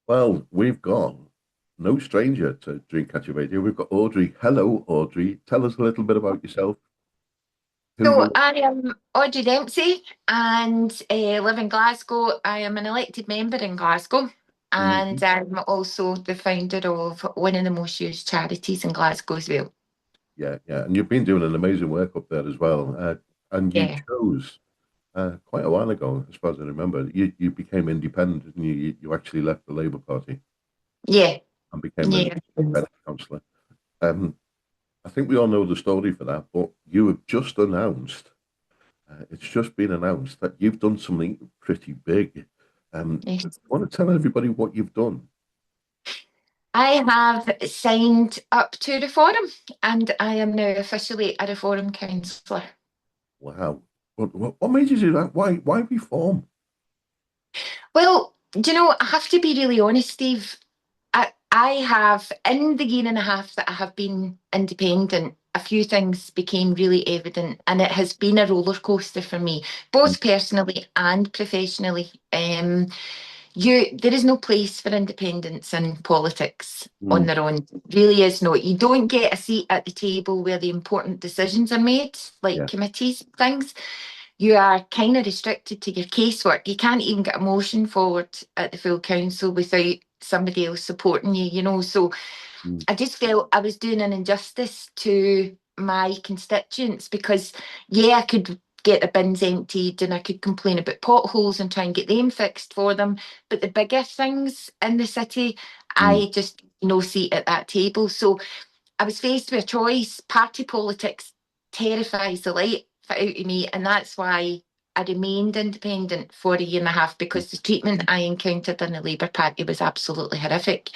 Well, we've got no stranger to Dreamcatcher Radio. We've got Audrey. Hello, Audrey. Tell us a little bit about yourself, who So you I am Audrey Dempsey and live in Glasgow. I am an elected member in Glasgow are. and I'm also the founder of one of the most used charities in Glasgow as well. Yeah, yeah. And you've been doing an amazing work up there as well. And you Yeah, chose quite a while ago, as far as I remember, you became independent and you actually left the Labour Party yeah, and became an yeah. independent councillor. Um, I think we all know the story for that, but you have just announced, it's just been announced that you've done something pretty big. Do you Yes. want to tell everybody what you've done? I have signed up to Reform and I am now officially a Reform councillor. Wow. What made you do that? Why reform? Well, do you know, I have to be really honest, Steve. I have, in the year and a half that I have been independent, a few things became really evident, and it has been a roller coaster for me, Mm, both personally and professionally. There is no place for independence in politics on mm, their own. Really is not. You don't get a seat at the table where the important decisions are made, like yeah. committees, things. You are kind of restricted to your casework. You can't even get a motion forward at the full council without somebody else supporting you, So Mm, I just felt I was doing an injustice to my constituents because, yeah, I could get the bins emptied and I could complain about potholes and try and get them fixed for them. But the bigger things in the city, mm, I just no seat at that table. So I was faced with a choice. Party politics terrifies the life out of me, and that's why I remained independent for a year and a half because the treatment I encountered in the Labour Party was absolutely horrific.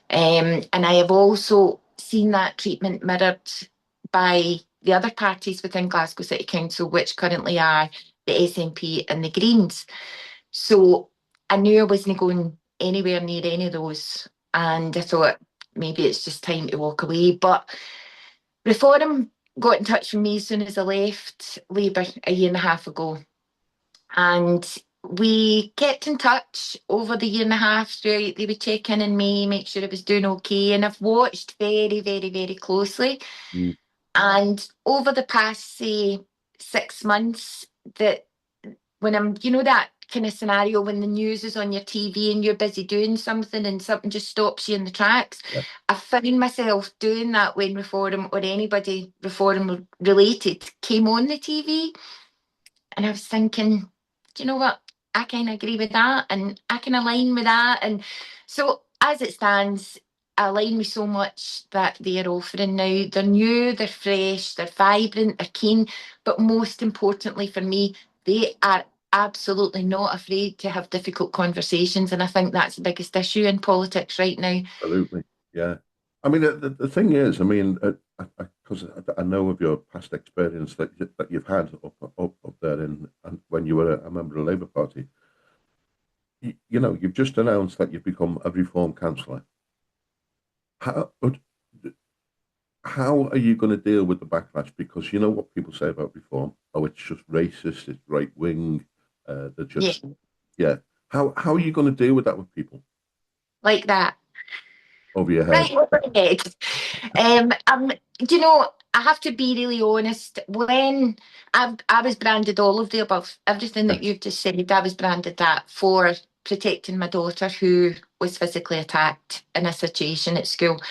And I have also seen that treatment mirrored by the other parties within Glasgow City Council, which currently are the SNP and the Greens. So I knew I wasn't going anywhere near any of those. And I thought maybe it's just time to walk away. But Reform got in touch with me as soon as I left Labour a year and a half ago. And we kept in touch over the year and a half throughout. They would check in on me, make sure I was doing okay. And I've watched very, very, very closely. mm. And over the past, say, 6 months, that when I'm, that kind of scenario when the news is on your TV and you're busy doing something and something just stops you in the tracks. Yeah. I found myself doing that when Reform or anybody Reform related came on the TV. And I was thinking, do you know what? I kind of agree with that and I can align with that. And so as it stands, I align with so much that they are offering now. They're new, they're fresh, they're vibrant, they're keen, but most importantly for me, they are absolutely not afraid to have difficult conversations. And I think that's the biggest issue in politics right now. Absolutely. Yeah. I mean, the thing is, I mean, because I know of your past experience that you've had up there and when you were a member of the Labour Party. You've just announced that you've become a Reform councillor. How how are you going to deal with the backlash? Because you know what people say about Reform. Oh, it's just racist. It's right wing. They're Yeah, just yeah. How are you going to deal with that with people like that. over your head? Right over the head. I have to be really honest. When I was branded all of the above, everything Yeah. that you've just said, I was branded that for protecting my daughter who was physically attacked in a situation at school.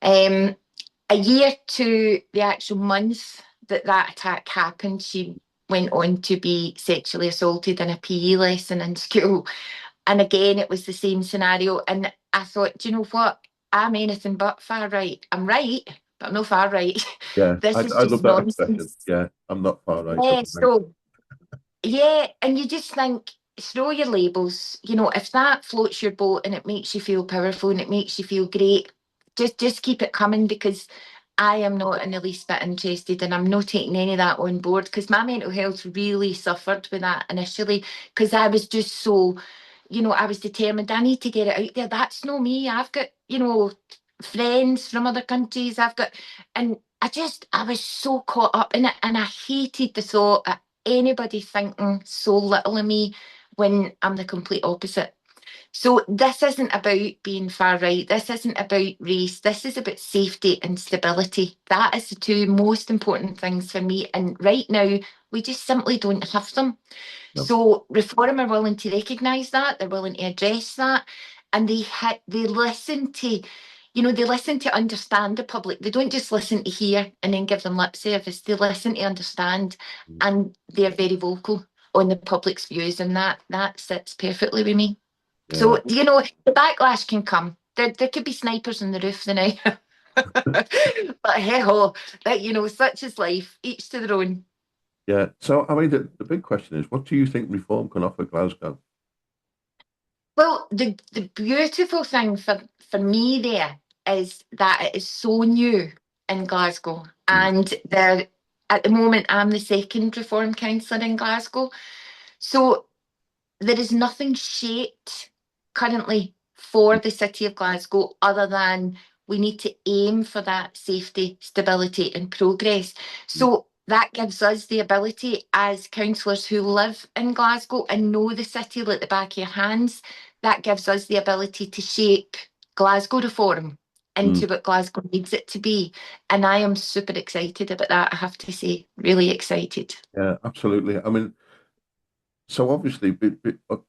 Um, a year to the actual month that that attack happened, she went on to be sexually assaulted in a PE lesson in school. And again, it was the same scenario. And I thought, do you know what? I'm anything but far right. I'm right, but I'm not far right. Yeah, This is I just love that expression. nonsense. Yeah, I'm not far right. Yeah, I'm right. so yeah, and you just think, throw your labels. If that floats your boat and it makes you feel powerful and it makes you feel great, just keep it coming because I am not in the least bit interested and I'm not taking any of that on board because my mental health really suffered with that initially because I was just so, I was determined I need to get it out there. That's no me. I've got, friends from other countries. And I was so caught up in it and I hated the thought of anybody thinking so little of me when I'm the complete opposite. So this isn't about being far right. This isn't about race. This is about safety and stability. That is the two most important things for me. And right now, we just simply don't have them. No. So Reform are willing to recognise that. They're willing to address that. And they listen to, they listen to understand the public. They don't just listen to hear and then give them lip service. They listen to understand, and they're very vocal on the public's views, and that sits perfectly with me. Yeah. So, the backlash can come. There could be snipers on the roof the night. But hey ho, such is life, each to their own. Yeah. So, I mean, the big question is, what do you think Reform can offer Glasgow? Well, the beautiful thing for me there is that it is so new in Glasgow. And at the moment, I'm the second Reform Councillor in Glasgow. So there is nothing shaped currently for the city of Glasgow other than we need to aim for that safety, stability, and progress. So that gives us the ability as councillors who live in Glasgow and know the city like the back of your hands, that gives us the ability to shape Glasgow reform into what Glasgow needs it to be. And I am super excited about that, I have to say, really excited. Yeah, absolutely. I mean, so obviously,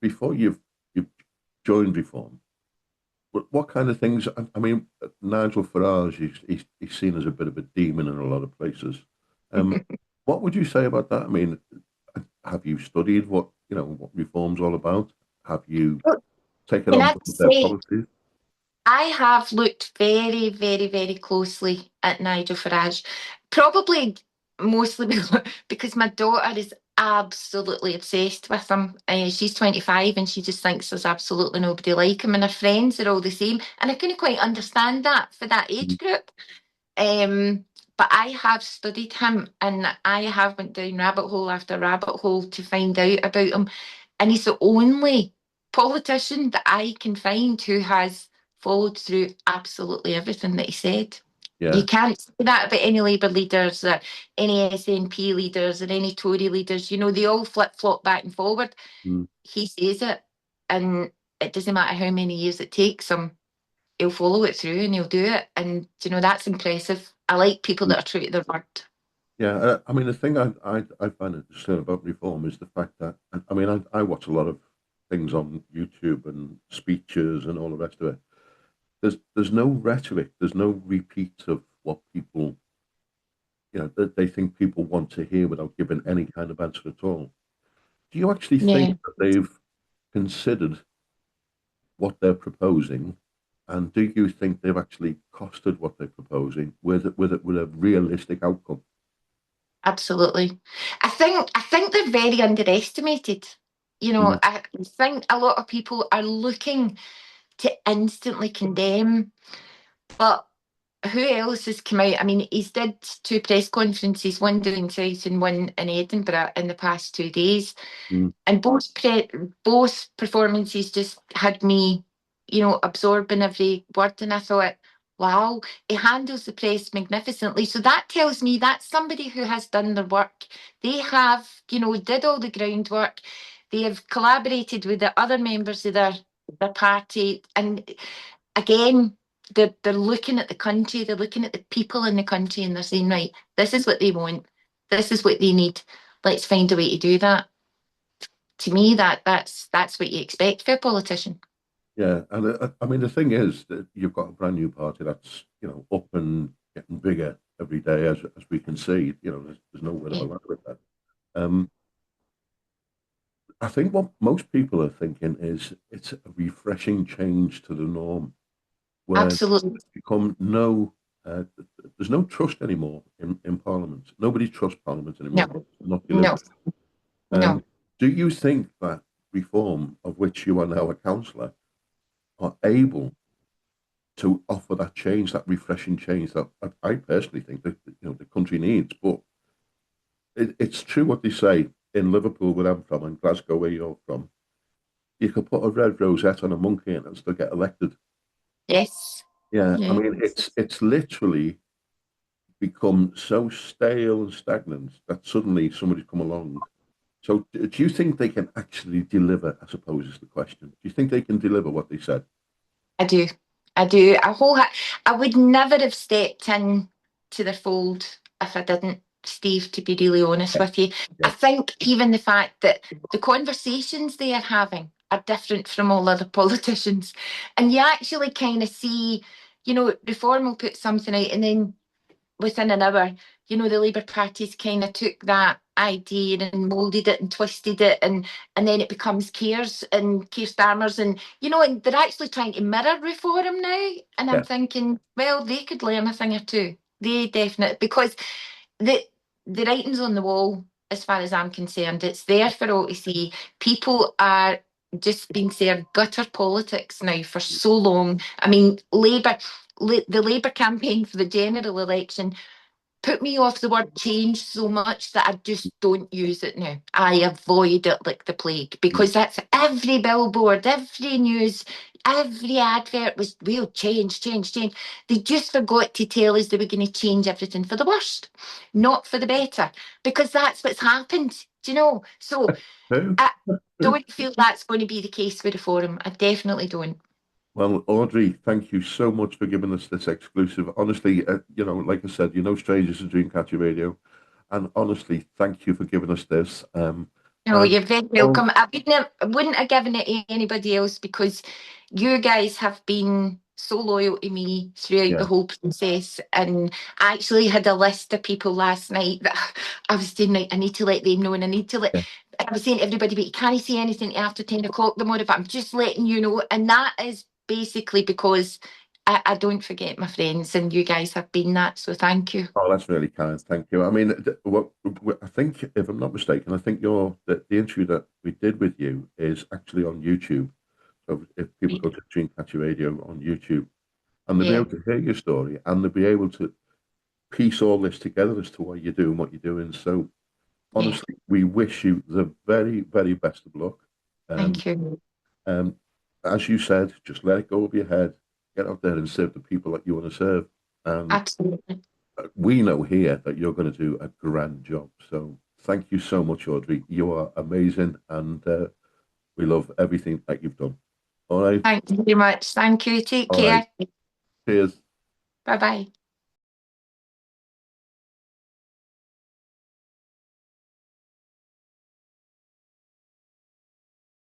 before you've joined Reform, what kind of things? I mean, Nigel Farage, he's seen as a bit of a demon in a lot of places. What would you say about that? I mean, have you studied what Reform's all about? Have you taken on their policies? I have looked very, very, very closely at Nigel Farage, probably mostly because my daughter is absolutely obsessed with him. She's 25 and she just thinks there's absolutely nobody like him, and her friends are all the same. And I couldn't quite understand that for that age group. But I have studied him, and I have went down rabbit hole after rabbit hole to find out about him. And he's the only politician that I can find who has followed through absolutely everything that he said. Yeah. You can't say that about any Labour leaders or any SNP leaders or any Tory leaders. They all flip-flop back and forward. He says it, and it doesn't matter how many years it takes him, he'll follow it through and he'll do it. And, that's impressive. I like people that are true to their word. Yeah, I mean, the thing I find interesting about Reform is the fact that, I mean, I watch a lot of things on YouTube and speeches and all the rest of it. There's no rhetoric, there's no repeat of what people, that they think people want to hear without giving any kind of answer at all. Do you actually think that they've considered what they're proposing, and do you think they've actually costed what they're proposing with a realistic outcome? Absolutely. I think they're very underestimated. I think a lot of people are looking to instantly condemn, but who else has come out? I mean, he's did 2 press conferences, one down south and one in Edinburgh in the past 2 days. And both performances just had me, absorbing every word. And I thought, wow, he handles the press magnificently. So that tells me that's somebody who has done their work. They have, did all the groundwork. They have collaborated with the other members of their party. And again, they're looking at the country, they're looking at the people in the country, and they're saying, right, this is what they want, this is what they need. Let's find a way to do that. To me, that's what you expect for a politician. Yeah, and I mean, the thing is that you've got a brand new party that's up and getting bigger every day, as we can see. There's no way around with that. I think what most people are thinking is it's a refreshing change to the norm, where Absolutely. there's no trust anymore in Parliament. Nobody trusts Parliament anymore. No. Do you think that Reform, of which you are now a councillor, are able to offer that change, that refreshing change that I personally think that the country needs? But it's true what they say in Liverpool, where I'm from, and Glasgow, where you're from. You could put a red rosette on a monkey and still get elected. Yes. Yeah, I mean, it's literally become so stale and stagnant that suddenly somebody's come along So do you think they can actually deliver, I suppose is the question. Do you think they can deliver what they said? I do. I do. I would never have stepped in to the fold if I didn't, Steve, to be really honest Yeah, with you. I yeah, think even the fact that the conversations they are having are different from all other politicians. And you actually kind of see, Reform will put something out and then within an hour, the Labour Party's kind of took that idea and moulded it and twisted it, and then it becomes Keir's and Keir Starmer's, and they're actually trying to mirror Reform now. And I'm yeah, thinking, well, they could learn a thing or two. They definitely, because the the writing's on the wall, as far as I'm concerned. It's there for all to see. People are just being served gutter politics now for so long. I mean, the Labour campaign for the general election put me off the word change so much that I just don't use it now. I avoid it like the plague mm, because that's every billboard, every news, every advert was, we'll change, change, change. They just forgot to tell us they were going to change everything for the worst, not for the better, because that's what's happened. Do you know? So Who? I Who? don't feel that's going to be the case with the forum. I definitely don't. Well, Audrey, thank you so much for giving us this exclusive. Honestly, like I said, you're no strangers to Dreamcatcher Radio, and honestly, thank you for giving us this. No, And you're very oh, welcome. I wouldn't have given it to anybody else because you guys have been so loyal to me throughout the yeah, whole process. And I actually had a list of people last night that I was saying, right, I need to let them know, and I need to let. yeah. I was saying to everybody, but you can't say anything after 10 o'clock tomorrow, but I'm just letting you know. And that is basically because I don't forget my friends, and you guys have been that. So thank you. Oh, that's really kind. Thank you. I mean, I think, if I'm not mistaken, I think the interview that we did with you is actually on YouTube. So if people go to Dreamcatcher Radio on YouTube, and they'll be Yeah, able to hear your story, and they'll be able to piece all this together as to why you're doing what you're doing. So yeah. honestly, we wish you the very, very best of luck. Um, Thank you. um, as you said, just let it go over your head, get out there and serve the people that you want to serve. And Absolutely. we know here that you're going to do a grand job. So thank you so much, Audrey. You are amazing, and we love everything that you've done. All right. Thank you very much. Thank you. Take All right. care. Cheers. Bye bye.